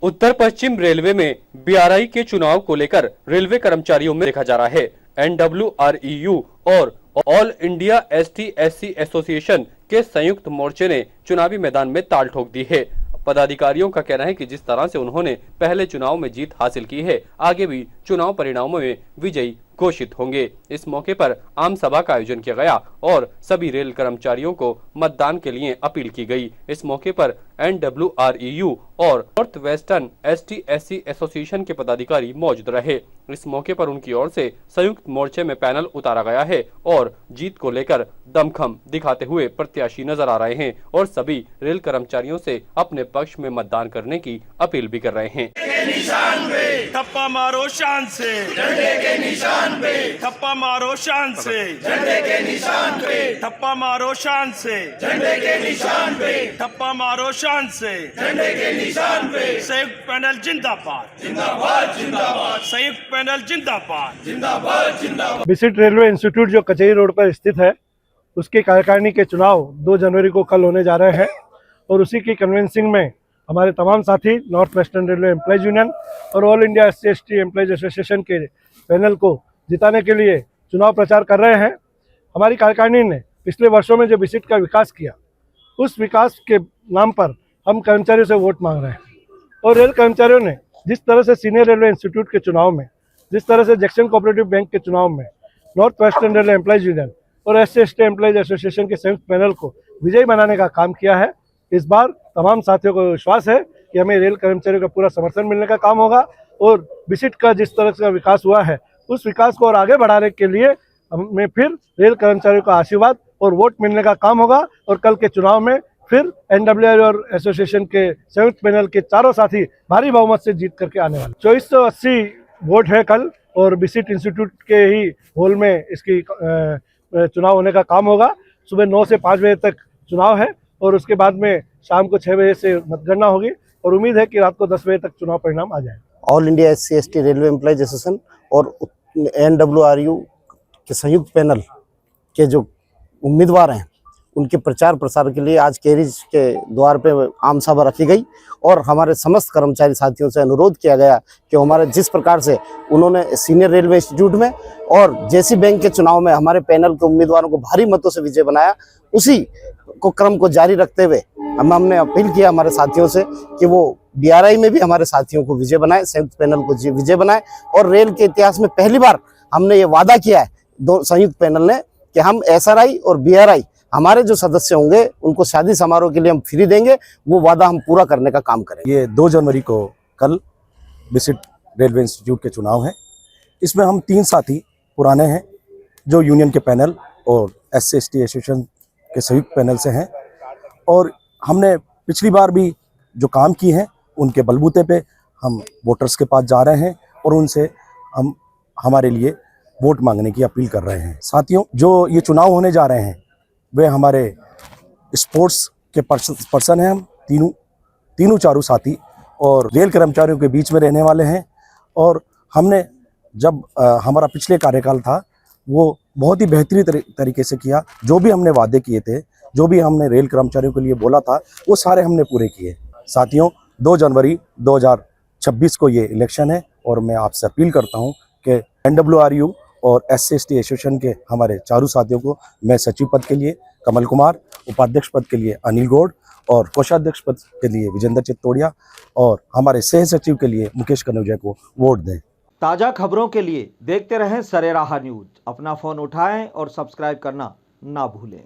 उत्तर पश्चिम railway में BRI के चुनाव को लेकर रेलवे कर्मचारियों में देखा जा रहा है। NWREU और ऑल इंडिया ST/SC एसोसिएशन के संयुक्त मोर्चे ने चुनावी मैदान में ताल ठोक दी है। पदाधिकारियों का कहना है कि जिस तरह से उन्होंने पहले चुनाव में जीत हासिल की है, आगे भी चुनाव परिणामों में विजयी घोषित होंगे। इस मौके पर आम सभा का आयोजन किया गया और सभी रेल कर्मचारियों को मतदान के लिए अपील की गई। इस मौके पर NWREU और नॉर्थ वेस्टर्न ST/SC एसोसिएशन के पदाधिकारी मौजूद रहे। इस मौके पर उनकी ओर से संयुक्त मोर्चे में पैनल उतारा गया है और जीत को लेकर दमखम दिखाते हुए प्रत्याशी नजर आ रहे हैं और सभी रेल कर्मचारियों से अपने पक्ष में मतदान करने की अपील भी कर रहे हैं। ठप्पा मारो शान से, झंडे के निशान पे, ठप्पा मारो शान से, झंडे के निशान पे, ठप्पा मारो शान से, झंडे के निशान पे, ठप्पा मारो शान से, झंडे के निशान पे। संयुक्त पैनल जिंदाबाद, जिंदाबाद, जिंदाबाद, संयुक्त पैनल जिंदाबाद, जिंदाबाद, जिंदाबाद। बिसिट रेलवे इंस्टीट्यूट जो कचहरी रोड पर स्थित है, उसकी कार्यकारिणी के चुनाव 2 जनवरी को कल होने जा रहे हैं और उसी की कन्वेंसिंग में हमारे तमाम साथी North Western Railway employees union और All India SC/ST employees association के पैनल को जिताने के लिए चुनाव प्रचार कर रहे हैं। हमारी कार्यकारिणी ने पिछले वर्षों में जो बिसिट का विकास किया, उस विकास के नाम पर हम कर्मचारियों से वोट मांग रहे हैं और रेल कर्मचारियों ने जिस तरह से सीनियर रेलवे इंस्टीट्यूट के चुनाव में, जिस तरह से जैक्सन कोऑपरेटिव बैंक के चुनाव में north Western Railway employees union और SC/ST एम्प्लॉयज एसोसिएशन के संयुक्त पैनल को विजयी बनाने का काम किया है, इस बार तमाम साथियों को विश्वास है कि हमें रेल कर्मचारियों का पूरा समर्थन मिलने का काम होगा और बिसिट का जिस तरह से विकास हुआ है, उस विकास को और आगे बढ़ाने के लिए हमें फिर रेल कर्मचारियों का आशीर्वाद और वोट मिलने का काम होगा और कल के चुनाव में फिर NWREU और एसोसिएशन के संयुक्त पैनल के चारों साथी भारी बहुमत से जीत करके आने वाले। 2480 वोट है कल और बिसिट इंस्टीट्यूट के ही हॉल में इसकी चुनाव होने का काम होगा। सुबह 9 से 5 बजे तक चुनाव है और उसके बाद में शाम को 6 बजे से मतगणना होगी और उम्मीद है कि रात को 10 बजे तक चुनाव परिणाम आ जाए। All India SC/ST railway employees association और NWREU के संयुक्त पैनल के जो उम्मीदवार हैं, उनके प्रचार प्रसार के लिए आज कैरिज के द्वार पे आम सभा रखी गई और हमारे समस्त कर्मचारी साथियों से अनुरोध किया गया कि हमारे जिस प्रकार से उन्होंने सीनियर रेलवे इंस्टीट्यूट में और JC बैंक के चुनाव में हमारे पैनल के उम्मीदवारों को भारी मतों से विजय बनाया, उसी को क्रम को जारी रखते हुए हमने अपील किया हमारे साथियों से कि वो BRI में भी हमारे साथियों को विजय बनाए, संयुक्त पैनल को विजय बनाए। और रेल के इतिहास में पहली बार हमने ये वादा किया है दो संयुक्त पैनल ने कि हम SRI और BRI हमारे जो सदस्य होंगे उनको शादी समारोह के लिए हम फ्री देंगे, वो वादा हम पूरा करने का काम करेंगे। ये 2 जनवरी को कल बिसिट रेलवे इंस्टीट्यूट के चुनाव है। इसमें हम 3 साथी पुराने हैं जो यूनियन के पैनल और SC/ST एसोसिएशन के संयुक्त पैनल से हैं और हमने पिछली बार भी जो काम की हैं उनके बलबूते पे हम वोटर्स के पास जा रहे हैं और उनसे हम हमारे लिए वोट मांगने की अपील कर रहे हैं। साथियों, जो ये चुनाव होने जा रहे हैं वे हमारे स्पोर्ट्स के पर्सन हैं। हम तीनों चारों साथी और रेल कर्मचारियों के बीच में रहने वाले हैं और हमने जब हमारा पिछले कार्यकाल था वो बहुत ही बेहतरीन तरीके से किया। जो भी हमने वादे किए थे, जो भी हमने रेल कर्मचारियों के लिए बोला था, वो सारे हमने पूरे किए। साथियों, 2 जनवरी 2026 को ये इलेक्शन है और मैं आपसे अपील करता हूँ कि NWREU और SC/ST एसोसिएशन के हमारे चारों साथियों को मैं सचिव पद के लिए कमल कुमार, उपाध्यक्ष पद के लिए अनिल गौड़ और कोषाध्यक्ष पद के लिए विजेंद्र चित्तोड़िया और हमारे सह सचिव के लिए मुकेश कनौजिया को वोट दें। ताज़ा खबरों के लिए देखते रहें सरेराह न्यूज। अपना फ़ोन उठाएं और सब्सक्राइब करना ना भूलें।